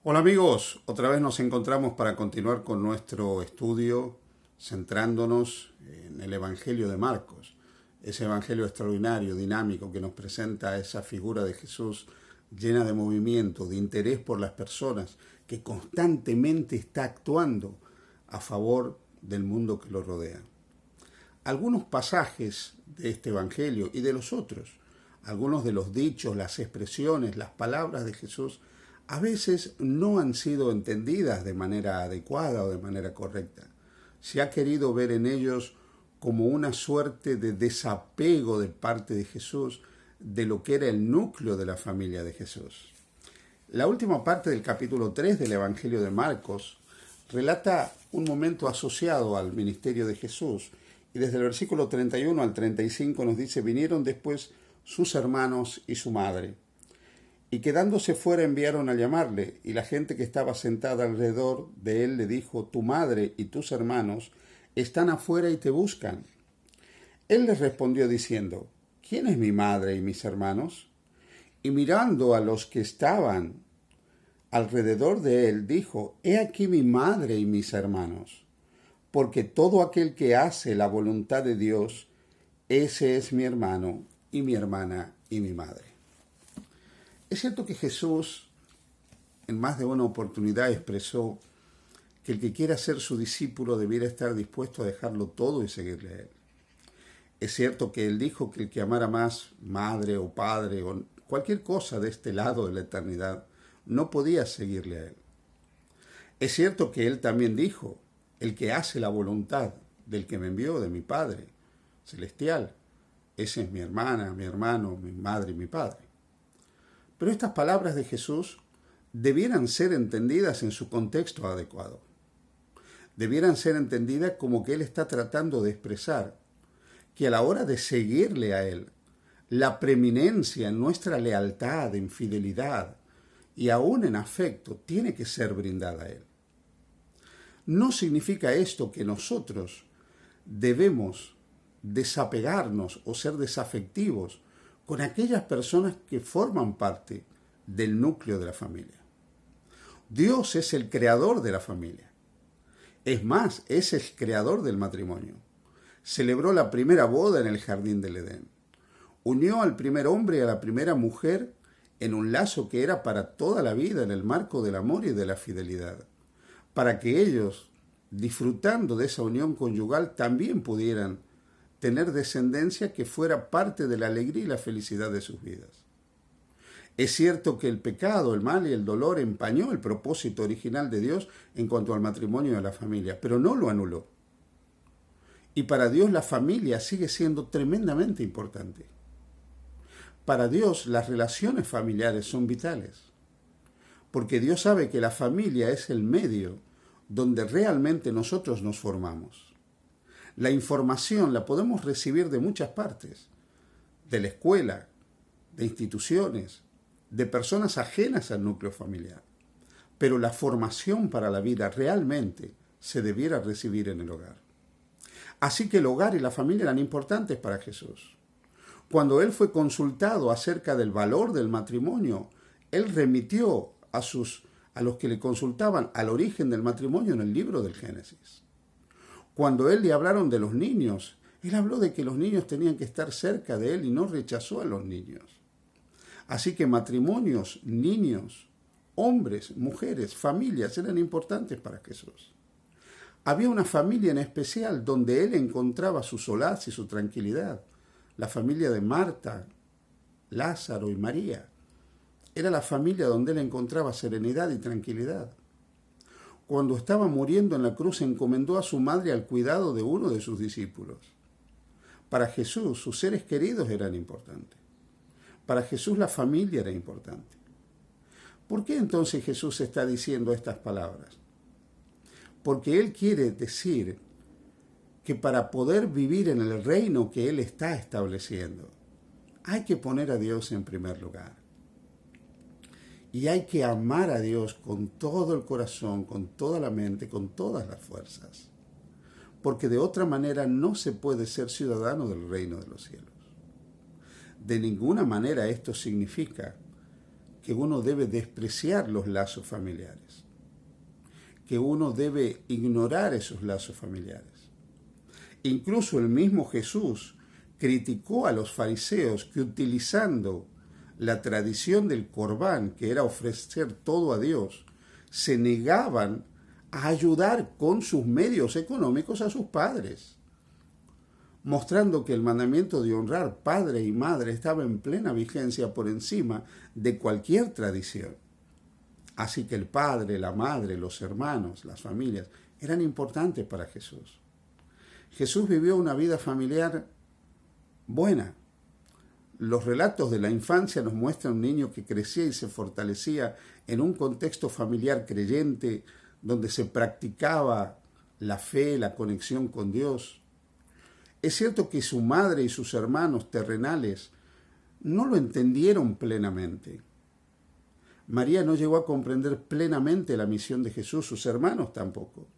Hola amigos, otra vez nos encontramos para continuar con nuestro estudio centrándonos en el Evangelio de Marcos, ese Evangelio extraordinario, dinámico que nos presenta esa figura de Jesús llena de movimiento, de interés por las personas, que constantemente está actuando a favor del mundo que lo rodea. Algunos pasajes de este Evangelio y de los otros, algunos de los dichos, las expresiones, las palabras de Jesús, a veces no han sido entendidas de manera adecuada o de manera correcta. Se ha querido ver en ellos como una suerte de desapego de parte de Jesús de lo que era el núcleo de la familia de Jesús. La última parte del capítulo 3 del Evangelio de Marcos relata un momento asociado al ministerio de Jesús, y desde el versículo 31 al 35 nos dice: vinieron después sus hermanos y su madre, y quedándose fuera enviaron a llamarle, y la gente que estaba sentada alrededor de él le dijo: tu madre y tus hermanos están afuera y te buscan. Él les respondió diciendo: ¿quién es mi madre y mis hermanos? Y mirando a los que estaban alrededor de él, dijo: he aquí mi madre y mis hermanos, porque todo aquel que hace la voluntad de Dios, ese es mi hermano y mi hermana y mi madre. Es cierto que Jesús en más de una oportunidad expresó que el que quiera ser su discípulo debiera estar dispuesto a dejarlo todo y seguirle a él. Es cierto que él dijo que el que amara más madre o padre o cualquier cosa de este lado de la eternidad no podía seguirle a él. Es cierto que él también dijo: el que hace la voluntad del que me envió, de mi Padre celestial, ese es mi hermana, mi hermano, mi madre y mi padre. Pero estas palabras de Jesús debieran ser entendidas en su contexto adecuado. Debieran ser entendidas como que Él está tratando de expresar que a la hora de seguirle a Él, la preeminencia en nuestra lealtad, en fidelidad y aún en afecto tiene que ser brindada a Él. No significa esto que nosotros debemos desapegarnos o ser desafectivos con aquellas personas que forman parte del núcleo de la familia. Dios es el creador de la familia. Es más, es el creador del matrimonio. Celebró la primera boda en el jardín del Edén. Unió al primer hombre y a la primera mujer en un lazo que era para toda la vida, en el marco del amor y de la fidelidad, para que ellos, disfrutando de esa unión conyugal, también pudieran tener descendencia que fuera parte de la alegría y la felicidad de sus vidas. Es cierto que el pecado, el mal y el dolor empañó el propósito original de Dios en cuanto al matrimonio y a la familia, pero no lo anuló. Y para Dios la familia sigue siendo tremendamente importante. Para Dios las relaciones familiares son vitales, porque Dios sabe que la familia es el medio donde realmente nosotros nos formamos. La información la podemos recibir de muchas partes, de la escuela, de instituciones, de personas ajenas al núcleo familiar. Pero la formación para la vida realmente se debiera recibir en el hogar. Así que el hogar y la familia eran importantes para Jesús. Cuando él fue consultado acerca del valor del matrimonio, él remitió a los que le consultaban al origen del matrimonio en el libro del Génesis. Cuando él le hablaron de los niños, él habló de que los niños tenían que estar cerca de él y no rechazó a los niños. Así que matrimonios, niños, hombres, mujeres, familias eran importantes para Jesús. Había una familia en especial donde él encontraba su solaz y su tranquilidad. La familia de Marta, Lázaro y María. Era la familia donde él encontraba serenidad y tranquilidad. Cuando estaba muriendo en la cruz, encomendó a su madre al cuidado de uno de sus discípulos. Para Jesús, sus seres queridos eran importantes. Para Jesús, la familia era importante. ¿Por qué entonces Jesús está diciendo estas palabras? Porque Él quiere decir que para poder vivir en el reino que Él está estableciendo, hay que poner a Dios en primer lugar. Y hay que amar a Dios con todo el corazón, con toda la mente, con todas las fuerzas. Porque de otra manera no se puede ser ciudadano del reino de los cielos. De ninguna manera esto significa que uno debe despreciar los lazos familiares, que uno debe ignorar esos lazos familiares. Incluso el mismo Jesús criticó a los fariseos que utilizando la tradición del Corbán, que era ofrecer todo a Dios, se negaban a ayudar con sus medios económicos a sus padres, mostrando que el mandamiento de honrar padre y madre estaba en plena vigencia por encima de cualquier tradición. Así que el padre, la madre, los hermanos, las familias eran importantes para Jesús. Jesús vivió una vida familiar buena. Los relatos de la infancia nos muestran un niño que crecía y se fortalecía en un contexto familiar creyente, donde se practicaba la fe, la conexión con Dios. Es cierto que su madre y sus hermanos terrenales no lo entendieron plenamente. María no llegó a comprender plenamente la misión de Jesús, sus hermanos tampoco.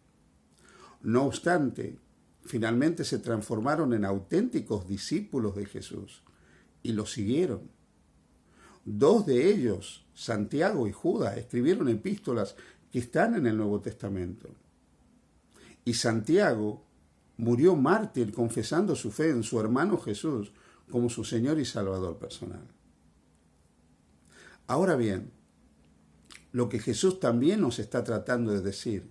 No obstante, finalmente se transformaron en auténticos discípulos de Jesús y lo siguieron. 2 de ellos, Santiago y Judas, escribieron epístolas que están en el Nuevo Testamento. Y Santiago murió mártir confesando su fe en su hermano Jesús como su Señor y Salvador personal. Ahora bien, lo que Jesús también nos está tratando de decir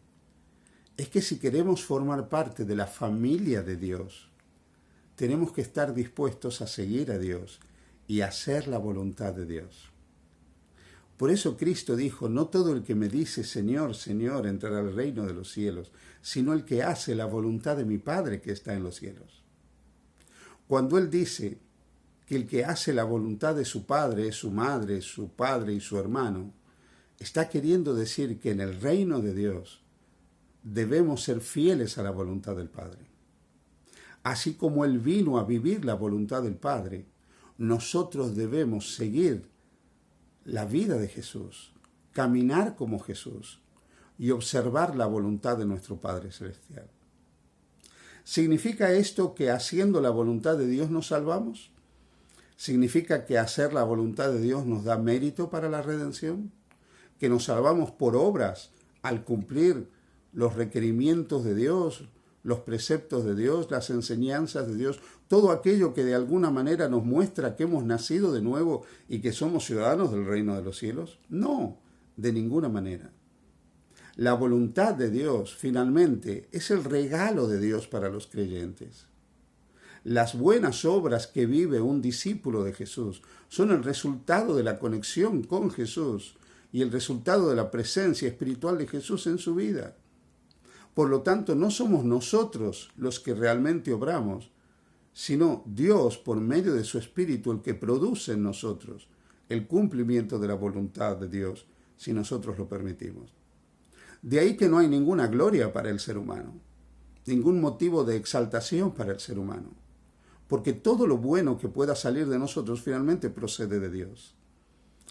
es que si queremos formar parte de la familia de Dios, tenemos que estar dispuestos a seguir a Dios y hacer la voluntad de Dios. Por eso Cristo dijo, no todo el que me dice Señor, Señor, entrará al reino de los cielos, sino el que hace la voluntad de mi Padre que está en los cielos. Cuando Él dice que el que hace la voluntad de su Padre es su madre, su padre y su hermano, está queriendo decir que en el reino de Dios debemos ser fieles a la voluntad del Padre. Así como Él vino a vivir la voluntad del Padre, nosotros debemos seguir la vida de Jesús, caminar como Jesús y observar la voluntad de nuestro Padre Celestial. ¿Significa esto que haciendo la voluntad de Dios nos salvamos? ¿Significa que hacer la voluntad de Dios nos da mérito para la redención? ¿Que nos salvamos por obras al cumplir los requerimientos de Dios, los preceptos de Dios, las enseñanzas de Dios, todo aquello que de alguna manera nos muestra que hemos nacido de nuevo y que somos ciudadanos del reino de los cielos? No, de ninguna manera. La voluntad de Dios, finalmente, es el regalo de Dios para los creyentes. Las buenas obras que vive un discípulo de Jesús son el resultado de la conexión con Jesús y el resultado de la presencia espiritual de Jesús en su vida. Por lo tanto, no somos nosotros los que realmente obramos, sino Dios, por medio de su Espíritu, el que produce en nosotros el cumplimiento de la voluntad de Dios, si nosotros lo permitimos. De ahí que no hay ninguna gloria para el ser humano, ningún motivo de exaltación para el ser humano, porque todo lo bueno que pueda salir de nosotros finalmente procede de Dios.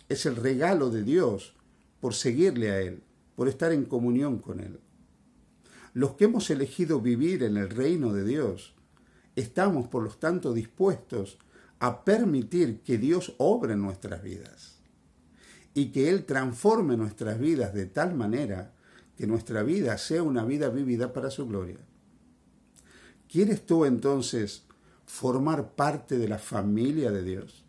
Es el regalo de Dios por seguirle a Él, por estar en comunión con Él. Los que hemos elegido vivir en el reino de Dios, estamos por lo tanto dispuestos a permitir que Dios obre en nuestras vidas y que Él transforme nuestras vidas de tal manera que nuestra vida sea una vida vivida para su gloria. ¿Quieres tú entonces formar parte de la familia de Dios?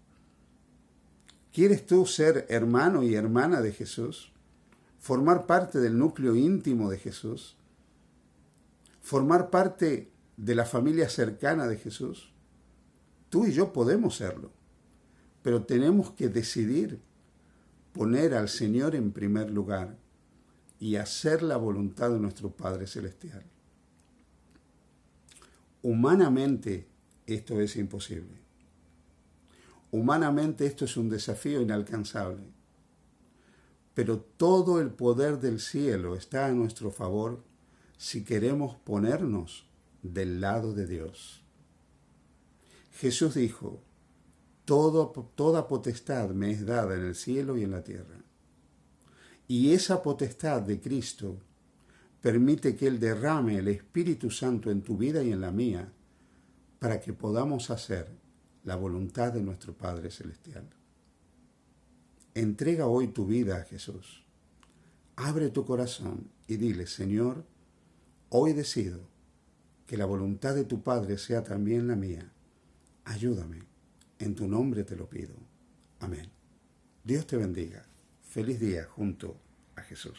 ¿Quieres tú ser hermano y hermana de Jesús? ¿Formar parte del núcleo íntimo de Jesús? ¿Formar parte de la familia cercana de Jesús? Tú y yo podemos serlo, pero tenemos que decidir poner al Señor en primer lugar y hacer la voluntad de nuestro Padre Celestial. Humanamente esto es imposible. Humanamente esto es un desafío inalcanzable. Pero todo el poder del cielo está a nuestro favor si queremos ponernos del lado de Dios. Jesús dijo, toda potestad me es dada en el cielo y en la tierra. Y esa potestad de Cristo permite que Él derrame el Espíritu Santo en tu vida y en la mía para que podamos hacer la voluntad de nuestro Padre Celestial. Entrega hoy tu vida a Jesús. Abre tu corazón y dile: Señor, hoy decido que la voluntad de tu Padre sea también la mía. Ayúdame. En tu nombre te lo pido. Amén. Dios te bendiga. Feliz día junto a Jesús.